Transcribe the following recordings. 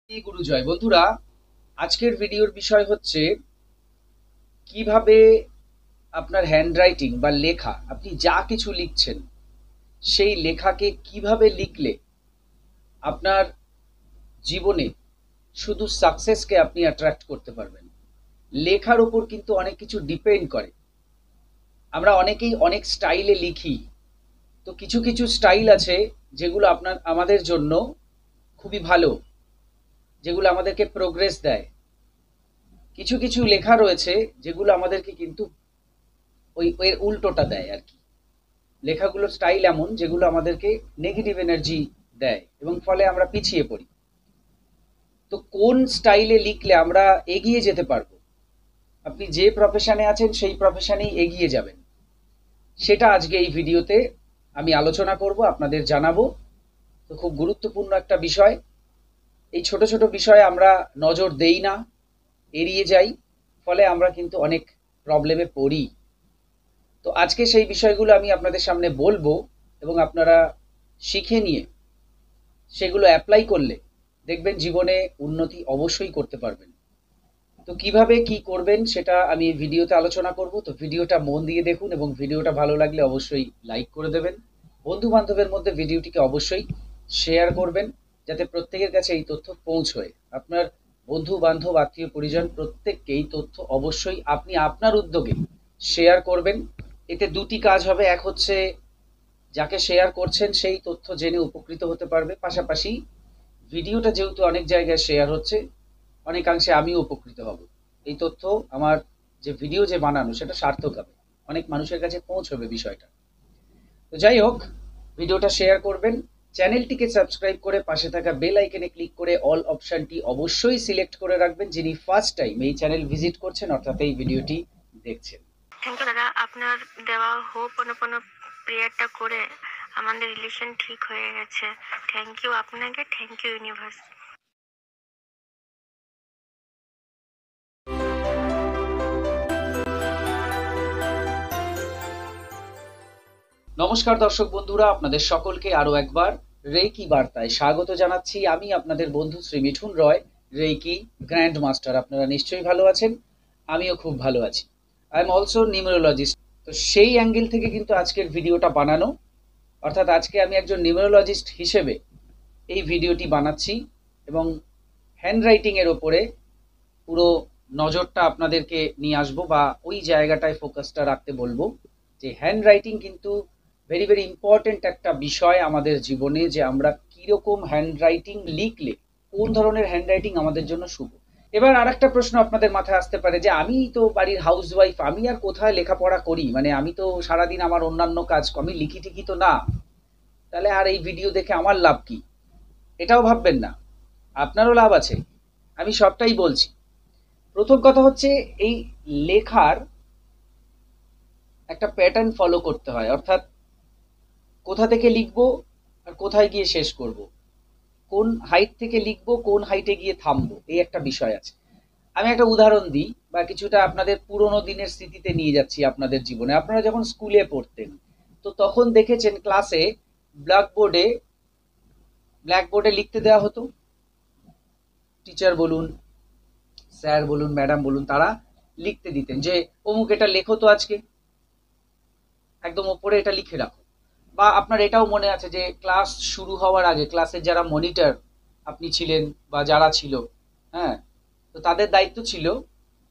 গুরুজয় বন্ধুরা, আজকের ভিডিওর বিষয় হচ্ছে কিভাবে আপনার হ্যান্ডরাইটিং বা লেখা, আপনি যা কিছু লিখছেন সেই লেখাকে কিভাবে লিখলে আপনার জীবনে শুধু সাকসেসকে আপনি অ্যাট্রাক্ট করতে পারবেন। লেখার উপর কিন্তু অনেক কিছু ডিপেন্ড করে। আমরা অনেকেই অনেক স্টাইলে লিখি, তো কিছু কিছু স্টাইল আছে যেগুলো আমাদের জন্য খুবই ভালো, যেগুলো আমাদেরকে প্রোগ্রেস দেয়। কিছু কিছু লেখা রয়েছে যেগুলো আমাদেরকে কিন্তু ওই এর উল্টোটা দেয় আর কি। লেখাগুলোর স্টাইল এমন যেগুলো আমাদেরকে নেগেটিভ এনার্জি দেয় এবং ফলে আমরা পিছিয়ে পড়ি। তো কোন স্টাইলে লিখলে আমরা এগিয়ে যেতে পারবো, আপনি যে প্রফেশনে আছেন সেই প্রফেশনেই এগিয়ে যাবেন, সেটা আজকে এই ভিডিওতে আমি আলোচনা করব, আপনাদের জানাবো। তো খুব গুরুত্বপূর্ণ একটা বিষয়। এই ছোট ছোট বিষয়ে আমরা নজর দেই না, এড়িয়ে যাই, ফলে আমরা কিন্তু অনেক প্রবলেমে পড়ি। তো আজকে সেই বিষয়গুলো আমি আপনাদের সামনে বলবো এবং আপনারা শিখে নিয়ে সেগুলো অ্যাপ্লাই করলে দেখবেন জীবনে উন্নতি অবশ্যই করতে পারবেন। তো কিভাবে কি করবেন সেটা আমি এই ভিডিওতে আলোচনা করব। তো ভিডিওটা মন দিয়ে দেখুন এবং ভিডিওটা ভালো লাগলে অবশ্যই লাইক করে দেবেন। বন্ধু বান্ধবের মধ্যে ভিডিওটিকে অবশ্যই শেয়ার করবেন, যাতে প্রত্যেকের কাছে এই তথ্য পৌঁছয়। আপনার বন্ধু বান্ধব আত্মীয় পরিজন প্রত্যেককে এই তথ্য অবশ্যই আপনি আপনার উদ্যোগে শেয়ার করবেন। এতে দুটি কাজ হবে। এক হচ্ছে যাকে শেয়ার করছেন সেই তথ্য জেনে উপকৃত হতে পারবে, পাশাপাশি ভিডিওটা যেহেতু অনেক জায়গায় শেয়ার হচ্ছে, অনেকাংশে আমিও উপকৃত হব। এই তথ্য আমার যে ভিডিও যে বানানো সেটা সার্থক হবে, অনেক মানুষের কাছে পৌঁছবে বিষয়টা। তো যাই হোক, ভিডিওটা শেয়ার করবেন, চ্যানেলটিকে সাবস্ক্রাইব করে পাশে থাকা বেল আইকনে ক্লিক করে অল অপশনটি অবশ্যই সিলেক্ট করে রাখবেন, যিনি ফার্স্ট টাইম এই চ্যানেল ভিজিট করছেন অর্থাৎ এই ভিডিওটি দেখছেন। থ্যাংক ইউ দাদা, আপনার দেওয়া হোপনোপনো প্রেয়ারটা করে আমাদের রিলেশন ঠিক হয়ে গেছে। থ্যাংক ইউ আপনাকে, থ্যাংক ইউ ইউনিভার্স। নমস্কার দর্শক বন্ধুরা, আপনাদের সকলকে আরো একবার রেইকি বার্তায় স্বাগত জানাচ্ছি। আমি আপনাদের বন্ধু Shri Mithun Roy, Reiki grand master. আপনারা নিশ্চয়ই ভালো আছেন, আমিও খুব ভালো আছি। I am also numerologist. তো সেই অ্যাঙ্গেল থেকে কিন্তু আজকের ভিডিওটা বানানো, অর্থাৎ আজকে আমি একজন নিউমেরোলজিস্ট হিসেবে এই ভিডিওটি বানাচ্ছি এবং হ্যান্ডরাইটিং এর ওপরে পুরো নজরটা আপনাদেরকে নিয়ে আসবো, বা ওই জায়গাটায় ফোকাসটা রাখতে বলবো যে হ্যান্ডরাইটিং কিন্তু ভেরি ভেরি ইম্পর্টেন্ট একটা বিষয় আমাদের জীবনে, যে আমরা কিরকম হ্যান্ডরাইটিং লিখলে কোন ধরনের হ্যান্ডরাইটিং আমাদের জন্য শুভ। এবার আর একটা প্রশ্ন আপনাদের মাথায় আসতে পারে যে আমি তো বাড়ির হাউসওয়াইফ, আমি আর কোথায় লেখাপড়া করি, মানে আমি তো সারাদিন আমার অন্যান্য কাজ, আমি লিখি টিকি তো না, তাহলে আর এই ভিডিও দেখে আমার লাভ কি? এটাও ভাববেন না, আপনারও লাভ আছে, আমি সবটাই বলছি। প্রথম কথা হচ্ছে এই লেখার একটা প্যাটার্ন ফলো করতে হয়, অর্থাৎ কোথা থেকে লিখবো আর কোথায় গিয়ে শেষ করব, কোন হাইট থেকে লিখবো কোন হাইটে গিয়ে থামবো, এই একটা বিষয় আছে। আমি একটা উদাহরণ দিই, বা কিছুটা আপনাদের পুরোনো দিনের স্মৃতিতে নিয়ে যাচ্ছি আপনাদের জীবনে। আপনারা যখন স্কুলে পড়তেন, তো তখন দেখেছেন ক্লাসে ব্ল্যাকবোর্ডে লিখতে দেওয়া হতো। টিচার বলুন, স্যার বলুন, ম্যাডাম বলুন, তারা লিখতে দিতেন যে অমুক এটা লেখো তো আজকে, একদম ওপরে এটা লিখে রাখো। বা আপনার এটাও মনে আছে যে ক্লাস শুরু হওয়ার আগে ক্লাসের যারা মনিটর আপনি ছিলেন বা যারা ছিল, হ্যাঁ, তো তাদের দায়িত্ব ছিল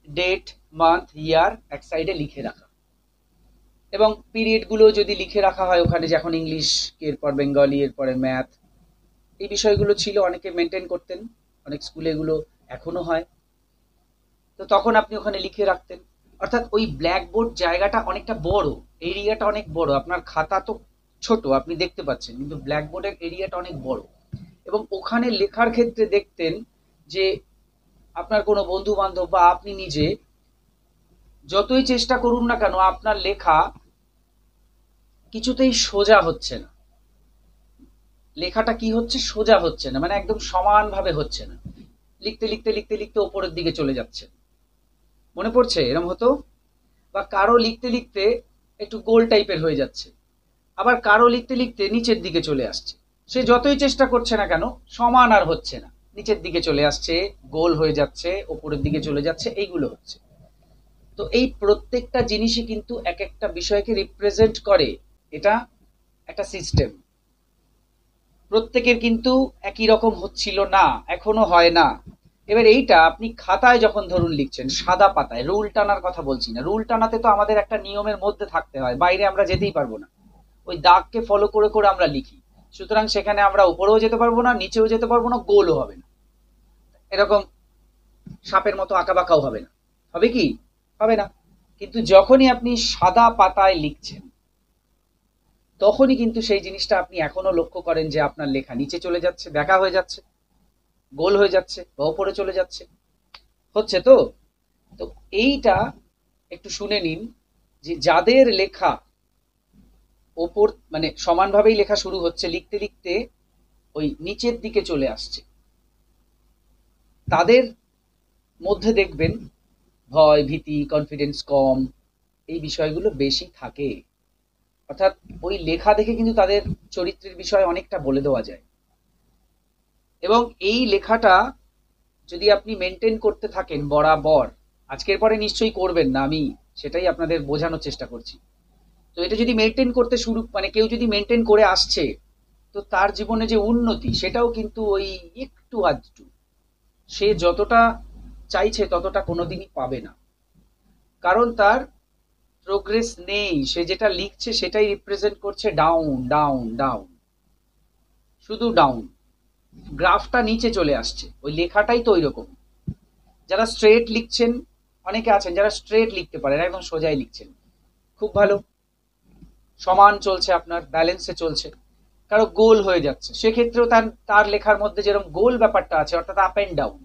ডেট, মান্থ, ইয়ার এক সাইডে লিখে রাখা, এবং পিরিয়ডগুলো যদি লিখে রাখা হয় ওখানে, যখন ইংলিশ, এরপর বেঙ্গলি, এরপরে ম্যাথ, এই বিষয়গুলো ছিল, অনেকে মেনটেন করতেন, অনেক স্কুলে এগুলো এখনো হয়। তো তখন আপনি ওখানে লিখে রাখতেন। অর্থাৎ ওই ব্ল্যাকবোর্ড জায়গাটা অনেকটা বড়, এরিয়াটা অনেক বড়। আপনার খাতা তো ছোট, আপনি দেখতে পাচ্ছেন, কিন্তু ব্ল্যাকবোর্ডের এরিয়াটা অনেক বড়। এবং ওখানে লেখার ক্ষেত্রে দেখতেন যে আপনার কোনো বন্ধু বান্ধব বা আপনি নিজে যতই চেষ্টা করুন না কেন, আপনার লেখা কিছুতেই সোজা হচ্ছে না। লেখাটা কি হচ্ছে, সোজা হচ্ছে না, মানে একদম সমানভাবে হচ্ছে না। লিখতে লিখতে লিখতে লিখতে ওপরের দিকে চলে যাচ্ছে। মনে পড়ছে এরকম হতো? বা কারো লিখতে লিখতে একটু গোল টাইপের হয়ে যাচ্ছে, আবার কারো লিখতে লিখতে নিচের দিকে চলে আসছে। সে যতই চেষ্টা করছে না কেন, সমান আর হচ্ছে না, নিচের দিকে চলে আসছে, গোল হয়ে যাচ্ছে, ওপরের দিকে চলে যাচ্ছে, এইগুলো হচ্ছে। তো এই প্রত্যেকটা জিনিসই কিন্তু এক একটা বিষয়কে রিপ্রেজেন্ট করে। এটা একটা সিস্টেম। প্রত্যেকের কিন্তু একই রকম হচ্ছিল না, এখনো হয় না। এবার এইটা আপনি খাতায় যখন ধরুন লিখছেন, সাদা পাতায়, রুল টানার কথা বলছি না, রুল টানাতে তো আমাদের একটা নিয়মের মধ্যে থাকতে হয়, বাইরে আমরা যেতেই পারবো না। ওই দাগকে ফলো করে করে আমরা লিখি, সুতরাং সেখানে আমরা উপরেও যেতে পারবো না, নিচেও যেতে পারবো না, গোলও হবে না, এরকম সাপের মতো আঁকা বাঁকাও হবে না। হবে কি? হবে না। কিন্তু যখনই আপনি সাদা পাতায় লিখছেন, তখনই কিন্তু সেই জিনিসটা আপনি এখনো লক্ষ্য করেন যে আপনার লেখা নিচে চলে যাচ্ছে, ব্যাকা হয়ে যাচ্ছে, গোল হয়ে যাচ্ছে বা ওপরে চলে যাচ্ছে। হচ্ছে তো? তো এইটা একটু শুনে নিন, যে যাদের লেখা ওপর মানে সমানভাবেই লেখা শুরু হচ্ছে, লিখতে লিখতে ওই নিচের দিকে চলে আসছে, তাদের মধ্যে দেখবেন ভয়, ভীতি, কনফিডেন্স কম, এই বিষয়গুলো বেশি থাকে। অর্থাৎ ওই লেখা দেখে কিন্তু তাদের চরিত্রের বিষয়ে অনেকটা বলে দেওয়া যায়। এবং এই লেখাটা যদি আপনি মেনটেন করতে থাকেন বরাবর, আজকের পরে নিশ্চয়ই করবেন না, আমি সেটাই আপনাদের বোঝানোর চেষ্টা করছি। তো এটা যদি মেনটেন করতে শুরু মানে কেউ যদি মেনটেন করে আসছে, তো তার জীবনে যে উন্নতি সেটাও কিন্তু ওই একটু আধটু, সে যতটা চাইছে ততটা কোনোদিনই পাবে না। কারণ তার প্রোগ্রেস নেই, সে যেটা লিখছে সেটাই রিপ্রেজেন্ট করছে ডাউন ডাউন ডাউন, শুধু ডাউন, গ্রাফটা নিচে চলে আসছে। ওই লেখাটাই তো ওই রকম। যারা স্ট্রেট লিখছেন, অনেকে আছেন যারা স্ট্রেট লিখতে পারেন, একদম সোজাই লিখছেন, খুব ভালো, সমান চলছে, আপনার ব্যালেন্সে চলছে। কারো গোল হয়ে যাচ্ছে, সেক্ষেত্রেও তার তার লেখার মধ্যে যেরকম গোল ব্যাপারটা আছে, অর্থাৎ আপ অ্যান্ড ডাউন,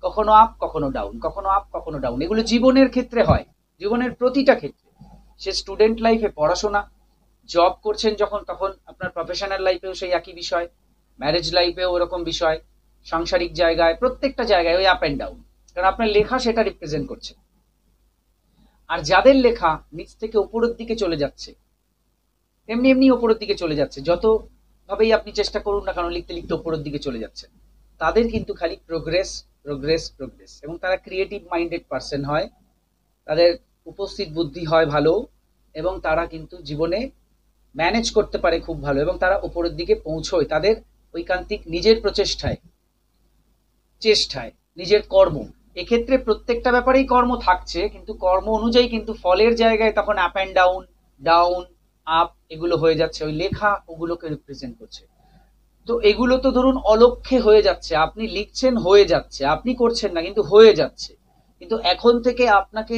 কখনো আপ কখনো ডাউন, কখনো আপ কখনো ডাউন, এগুলো জীবনের ক্ষেত্রে হয়, জীবনের প্রতিটা ক্ষেত্রে। সে স্টুডেন্ট লাইফে পড়াশোনা, জব করছেন যখন, তখন আপনার প্রফেশনাল লাইফেও সেই একই বিষয়, ম্যারেজ লাইফেও ওরকম বিষয়, সাংসারিক জায়গায়, প্রত্যেকটা জায়গায় ওই আপ অ্যান্ড ডাউন, কারণ আপনার লেখা সেটা রিপ্রেজেন্ট করছে। আর যাদের লেখা নিচ থেকে উপরের দিকে চলে যাচ্ছে, এমনি এমনি উপরের দিকে চলে যাচ্ছে, যত ভাবেই আপনি চেষ্টা করুন না কেন, লিখতে লিখতে উপরের দিকে চলে যাচ্ছে, তাদের কিন্তু খালি প্রোগ্রেস প্রোগ্রেস প্রোগ্রেস। এবং তারা ক্রিয়েটিভ মাইন্ডেড পার্সন হয়, তাদের উপস্থিত বুদ্ধি হয় ভালো, এবং তারা কিন্তু জীবনে ম্যানেজ করতে পারে খুব ভালো, এবং তারা উপরের দিকে পৌঁছয় তাদের ঐকান্তিক নিজের প্রচেষ্টায়, চেষ্টায়, নিজের কর্ম। এক্ষেত্রে প্রত্যেকটা ব্যাপারেই কর্ম থাকছে, কিন্তু কর্ম অনুযায়ী কিন্তু ফলের জায়গায় তখন up and down, down up, এগুলো হয়ে যাচ্ছে। ওই লেখা ওগুলোকে রিপ্রেজেন্ট করছে। তো এগুলো তো ধরুন অলক্ষ্যে হয়ে যাচ্ছে, আপনি লিখছেন হয়ে যাচ্ছে, আপনি করছেন না কিন্তু হয়ে যাচ্ছে। কিন্তু এখন থেকে আপনাকে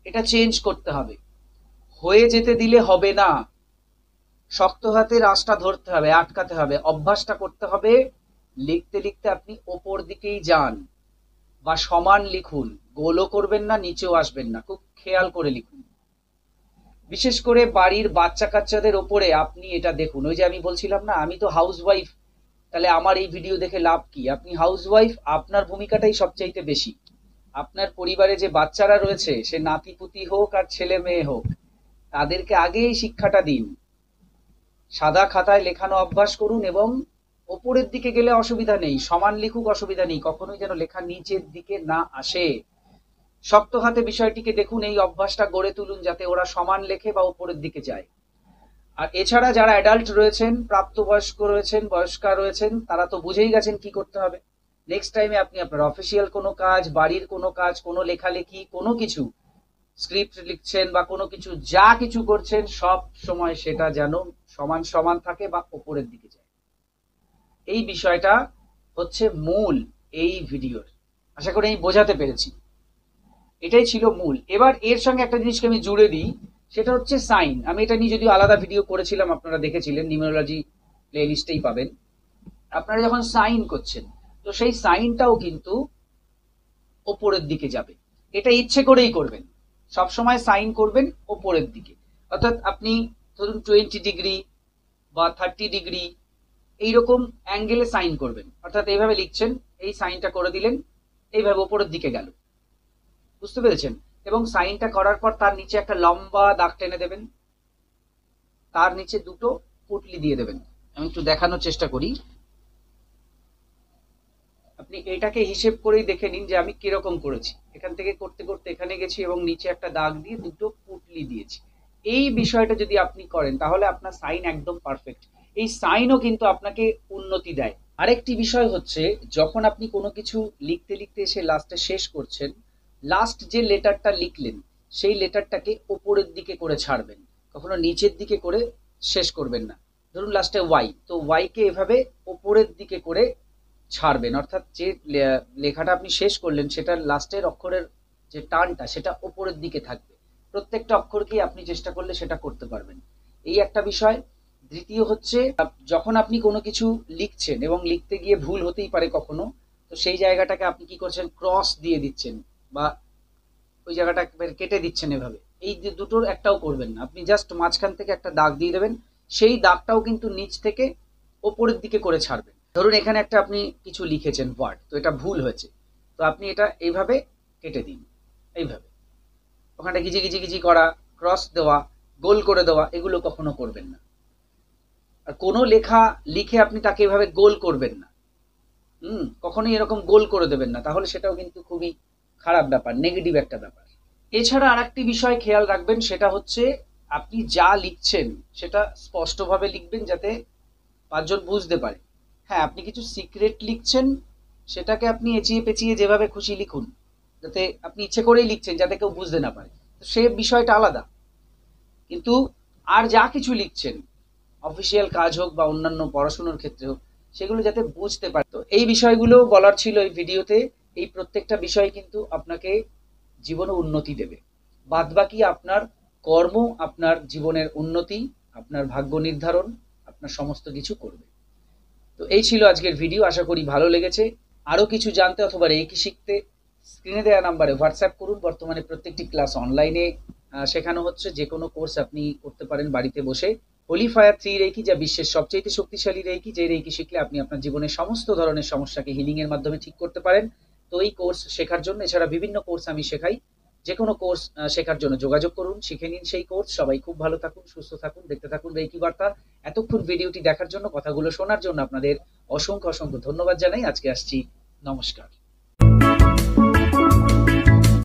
এটা চেঞ্জ করতে হবে, হয়ে যেতে দিলে হবে না, শক্ত হাতে রাশটা ধরতে হবে, আটকাতে হবে, অভ্যাসটা করতে হবে। লিখতে লিখতে আপনি ওপর দিকেই যান, বা সমান লিখুন, গোলও করবেন না, নিচেও আসবেন না, খুব খেয়াল করে লিখুন। বিশেষ করে বাড়ির বাচ্চা কাচ্চাদের ওপরে আপনি এটা দেখুন। ওই যে আমি বলছিলাম না, আমি তো হাউস ওয়াইফ, তাহলে আমার এই ভিডিও দেখে লাভ কি? আপনি হাউস ওয়াইফ, আপনার ভূমিকাটাই সবচাইতে বেশি। আপনার পরিবারে যে বাচ্চারা রয়েছে, সে নাতিপুতি হোক আর ছেলে মেয়ে হোক, তাদেরকে আগে এই শিক্ষাটা দিন, সাদা খাতায় লেখানো অভ্যাস করুন, এবং ওপরের দিকে গেলে অসুবিধা নেই, সমান লিখুক, অসুবিধা নেই, কখনোই যেন লেখা নিচের দিকে না আসে। শক্ত হাতে বিষয়টিকে দেখুন, এই অভ্যাসটা গড়ে তুলুন, যাতে ওরা সমান লেখে বা উপরের দিকে যায়। আর এছাড়া যারা অ্যাডাল্ট রয়েছেন, প্রাপ্তবয়স্ক রয়েছেন, বয়স্কা রয়েছেন, তারা তো বুঝেই গেছেন কি করতে হবে। নেক্সট টাইমে আপনি আপনার অফিসিয়াল কোনো কাজ, বাড়ির কোনো কাজ, কোনো লেখালেখি, কোনো কিছু স্ক্রিপ্ট লিখছেন বা কোনো কিছু, যা কিছু করছেন, সব সময় সেটা যেন সমান সমান থাকে বা উপরের দিকে যায়। এই বিষয়টা হচ্ছে মূল এই ভিডিওর। আশা করি আমি বোঝাতে পেরেছি। এটাই ছিল মূল। এবার এর সঙ্গে একটা জিনিসকে আমি জুড়ে দিই, সেটা হচ্ছে সাইন। আমি এটা নিয়ে যদিও আলাদা ভিডিও করেছিলাম, আপনারা দেখেছিলেন, নিউমেরোলজি প্লে লিস্টেই পাবেন। আপনারা যখন সাইন করছেন, তো সেই সাইনটাও কিন্তু ওপরের দিকে যাবে, এটা ইচ্ছে করেই করবেন। সবসময় সাইন করবেন ওপরের দিকে, অর্থাৎ আপনি ধরুন 20 ডিগ্রি বা 30 ডিগ্রি এইরকম অ্যাঙ্গেলে সাইন করবেন, অর্থাৎ এইভাবে লিখছেন, এই সাইনটা করে দিলেন, এইভাবে ওপরের দিকে গেল, বুঝতে পেরেছেন? এবং সাইনটা করার পর তার নিচে একটা লম্বা দাগ টেনে দেবেন, তার নিচে দুটো পুটলি দিয়ে দেবেন। আমি একটু দেখানোর চেষ্টা করি। আপনি এটাকে হিসেব করেই দেখে নিন যে আমি কিরকম করেছি। এখান থেকে করতে করতে এখানে গেছি এবং নিচে একটা দাগ দিয়ে দুটো পুঁটলি দিয়েছি। এই বিষয়টা যদি আপনি করেন তাহলে আপনার সাইন একদম পারফেক্ট। এই সাইনও কিন্তু আপনাকে উন্নতি দেয়। আরেকটি বিষয় হচ্ছে, যখন আপনি কোনো কিছু লিখতে লিখতে এসে লাস্টে শেষ করছেন, লাস্ট যে লেটারটা লিখলেন সেই লেটারটাকে ওপরের দিকে করে ছাড়বেন, কখনো নিচের দিকে করে শেষ করবেন না। ধরুন লাস্টে ওয়াই, তো ওয়াইকে এভাবে ওপরের দিকে করে ছাড়বেন, অর্থাৎ যে লেখাটা আপনি শেষ করলেন সেটার লাস্টের অক্ষরের যে টানটা সেটা ওপরের দিকে থাকবে। প্রত্যেকটা অক্ষরকেই আপনি চেষ্টা করলে সেটা করতে পারবেন। এই একটা বিষয়। দ্বিতীয় হচ্ছে, যখন আপনি কোনো কিছু লিখছেন এবং লিখতে গিয়ে ভুল হতেই পারে কখনো, তো সেই জায়গাটাকে আপনি কি করছেন, ক্রস দিয়ে দিচ্ছেন বা ওই জায়গাটা একেবারে কেটে দিচ্ছেন এভাবে। এই দুটোর একটাও করবেন না, আপনি জাস্ট মাঝখান থেকে একটা দাগ দিয়ে দেবেন। সেই দাগটাও কিন্তু নিচ থেকে ওপরের দিকে করে ছাড়বেন। ধরুন এখানে একটা আপনি কিছু লিখেছেন ওয়ার্ড, তো এটা ভুল হয়েছে, তো আপনি এটা এইভাবে কেটে দিন। এইভাবে ওখানটা গিজি গিজি গিজি করা, ক্রস দেওয়া, গোল করে দেওয়া, এগুলো কখনো করবেন না। আর কোনো লেখা লিখে আপনি তাকে এভাবে গোল করবেন না। কখনোই এরকম গোল করে দেবেন না, তাহলে সেটাও কিন্তু খুবই খারাপ ব্যাপার, নেগেটিভ একটা ব্যাপার। এছাড়া আরেকটি বিষয় খেয়াল রাখবেন, সেটা হচ্ছে আপনি যা লিখছেন সেটা স্পষ্টভাবে লিখবেন যাতে পাঁচজন বুঝতে পারে। হ্যাঁ, আপনি কিছু সিক্রেট লিখছেন, সেটাকে আপনি এচিয়ে পেঁচিয়ে যেভাবে খুশি লিখুন, যাতে আপনি ইচ্ছে করেই লিখছেন যাতে কেউ বুঝতে না পারে, তো সে বিষয়টা আলাদা। কিন্তু আর যা কিছু লিখছেন, অফিসিয়াল কাজ হোক বা অন্যান্য পড়াশোনার ক্ষেত্রে হোক, সেগুলো যাতে বুঝতে পারে। তো এই বিষয়গুলো বলার ছিল এই ভিডিওতে। এই প্রত্যেকটা বিষয় কিন্তু আপনাকে জীবনে উন্নতি দেবে। বাদবাকি আপনার কর্ম আপনার জীবনের উন্নতি, আপনার ভাগ্য নির্ধারণ, আপনার সমস্ত কিছু করবে। তো এই ছিল আজকের ভিডিও, আশা করি ভালো লেগেছে। আরও কিছু জানতে অথবা রেকি শিখতে স্ক্রিনে দেওয়া নাম্বারে হোয়াটসঅ্যাপ করুন। বর্তমানে প্রত্যেকটি ক্লাস অনলাইনে শেখানো হচ্ছে, যে কোনো কোর্স আপনি করতে পারেন বাড়িতে বসে। হোলি ফায়ার 3 রেকি, যা বিশ্বের সবচেয়ে শক্তিশালী রেকি, যে রেকি শিখলে আপনি আপনার জীবনের সমস্ত ধরনের সমস্যাকে হিলিং এর মাধ্যমে ঠিক করতে পারেন। তো এই কোর্স শেখার জন্য, এছাড়া বিভিন্ন কোর্স আমি শেখাই, যে কোনো কোর্স শেখার জন্য যোগাযোগ করুন, শিখে নিন সেই কোর্স। সবাই খুব ভালো থাকুন, সুস্থ থাকুন, দেখতে থাকুন রেকি বার্তা। এতক্ষণ ভিডিওটি দেখার জন্য, কথাগুলো শোনার জন্য আপনাদের অসংখ্য অসংখ্য ধন্যবাদ জানাই। আজকে আসছি, নমস্কার।